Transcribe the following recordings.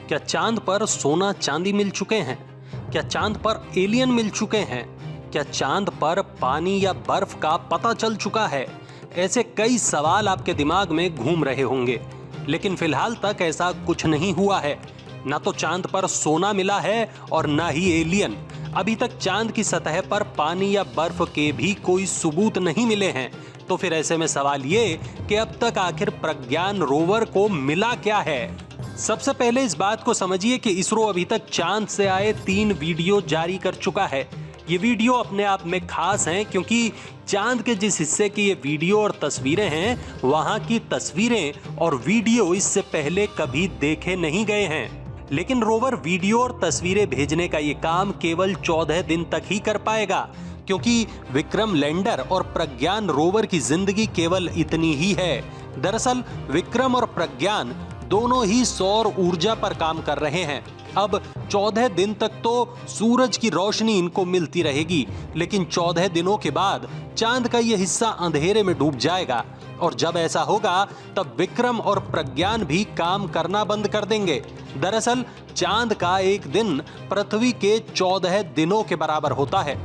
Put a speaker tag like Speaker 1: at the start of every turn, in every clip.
Speaker 1: क्या चांद पर सोना चांदी मिल चुके हैं? क्या चांद पर एलियन मिल चुके हैं? क्या चांद पर पानी या बर्फ का पता चल चुका है? ऐसे कई सवाल आपके दिमाग में घूम रहे होंगे, लेकिन फिलहाल तक ऐसा कुछ नहीं हुआ है। ना तो चांद पर सोना मिला है और ना ही एलियन। अभी तक चांद की सतह पर पानी या बर्फ के भी कोई सबूत नहीं मिले हैं। तो फिर ऐसे में सवाल ये कि अब तक आखिर प्रज्ञान रोवर को मिला क्या है? सबसे पहले इस बात को समझिए कि इसरो अभी तक चांद से आए 3 वीडियो जारी कर चुका है। ये वीडियो अपने आप में खास हैं क्योंकि चांद के जिस हिस्से की ये वीडियो और तस्वीरें हैं, वहां की तस्वीरें और वीडियो इससे पहले कभी देखे नहीं गए हैं। लेकिन रोवर वीडियो और तस्वीरें भेजने का ये काम केवल 14 दिन तक ही कर पाएगा, क्योंकि विक्रम लैंडर और प्रज्ञान रोवर की जिंदगी केवल इतनी ही है। दरअसल विक्रम और प्रज्ञान दोनों ही सौर ऊर्जा पर काम कर रहे हैं। अब 14 दिन तक तो सूरज की रोशनी इनको मिलती रहेगी, लेकिन 14 दिनों के बाद चांद का यह हिस्सा अंधेरे में डूब जाएगा। और जब ऐसा होगा तब विक्रम और प्रज्ञान भी काम करना बंद कर देंगे। दरअसल चांद का एक दिन पृथ्वी के 14 दिनों के बराबर होता है।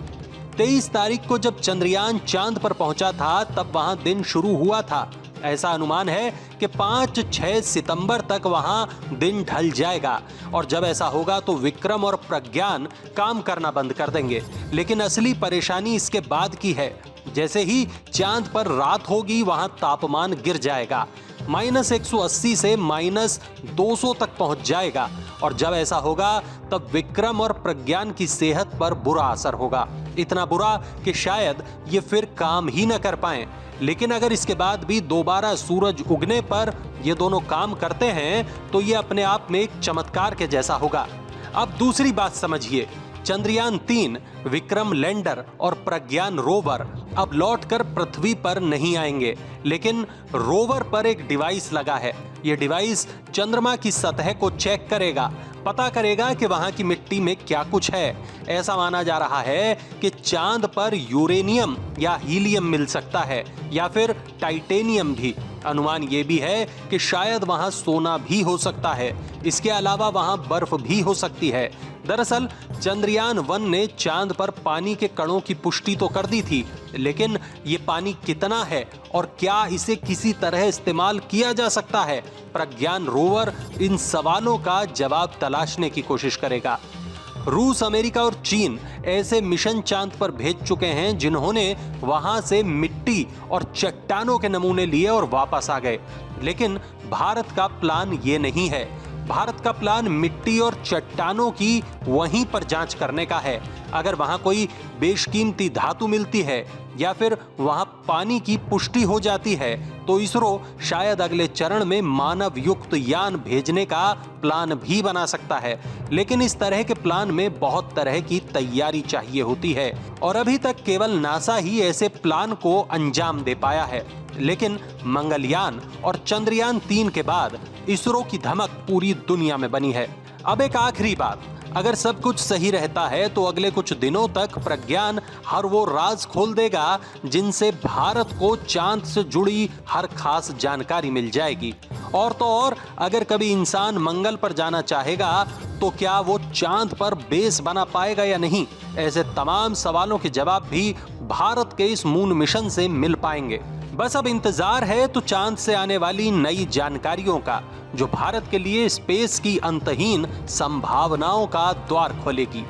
Speaker 1: 23 तारीख को जब चंद्रयान चांद पर पहुंचा था, तब वहां दिन शुरू हुआ था। ऐसा अनुमान है कि 5-6 सितंबर तक वहां दिन ढल जाएगा। और जब ऐसा होगा तो विक्रम और प्रज्ञान काम करना बंद कर देंगे। लेकिन असली परेशानी इसके बाद की है। जैसे ही चांद पर रात होगी, वहां तापमान गिर जाएगा, -180 से -200 तक पहुंच जाएगा। और जब ऐसा होगा तब विक्रम और प्रज्ञान की सेहत पर बुरा असर होगा, इतना बुरा कि शायद ये फिर काम ही न कर पाएं। लेकिन अगर इसके बाद भी दोबारा सूरज उगने पर ये दोनों काम करते हैं तो ये अपने आप में एक चमत्कार के जैसा होगा। अब दूसरी बात समझिए, चंद्रयान 3, विक्रम लैंडर और प्रज्ञान रोवर अब लौटकर पृथ्वी पर नहीं आएंगे, लेकिन रोवर पर एक डिवाइस लगा है। यह डिवाइस चंद्रमा की सतह को चेक करेगा, पता करेगा कि वहां की मिट्टी में क्या कुछ है। ऐसा माना जा रहा है कि चांद पर यूरेनियम या हीलियम मिल सकता है, या फिर टाइटेनियम भी। अनुमान ये भी है कि शायद वहां सोना भी हो सकता है। इसके अलावा वहां बर्फ भी हो सकती है। दरअसल चंद्रयान 1 ने चांद पर पानी के कणों की पुष्टि तो कर दी थी, लेकिन ये पानी कितना है और क्या इसे किसी तरह इस्तेमाल किया जा सकता है? प्रज्ञान रोवर इन सवालों का जवाब तलाशने की कोशिश करेगा। रूस, अमेरिका और चीन ऐसे मिशन चांद पर भेज चुके हैं जिन्होंने वहां से मिट्टी और चट्टानों के नमूने लिए और वापस आ गए। लेकिन भारत का प्लान ये नहीं है। भारत का प्लान मिट्टी और चट्टानों की वहीं पर जांच करने का है। अगर वहां कोई बेशकीमती धातु मिलती है या फिर वहां पानी की पुष्टि हो जाती है तो इसरो शायद अगले चरण में मानव युक्त यान भेजने का प्लान भी बना सकता है। लेकिन इस तरह के प्लान में बहुत तरह की तैयारी चाहिए होती है और अभी तक केवल नासा ही ऐसे प्लान को अंजाम दे पाया है। लेकिन मंगलयान और चंद्रयान 3 के बाद इसरो की धमक पूरी दुनिया में बनी है। अब एक आखिरी बात, अगर सब कुछ सही रहता है तो अगले कुछ दिनों तक प्रज्ञान हर वो राज खोल देगा जिनसे भारत को चांद से जुड़ी हर खास जानकारी मिल जाएगी। और तो और, अगर कभी इंसान मंगल पर जाना चाहेगा तो क्या वो चांद पर बेस बना पाएगा या नहीं? ऐसे तमाम सवालों के जवाब भी भारत के इस मून मिशन से मिल पाएंगे। बस अब इंतजार है तो चांद से आने वाली नई जानकारियों का, जो भारत के लिए स्पेस की अंतहीन संभावनाओं का द्वार खोलेगी।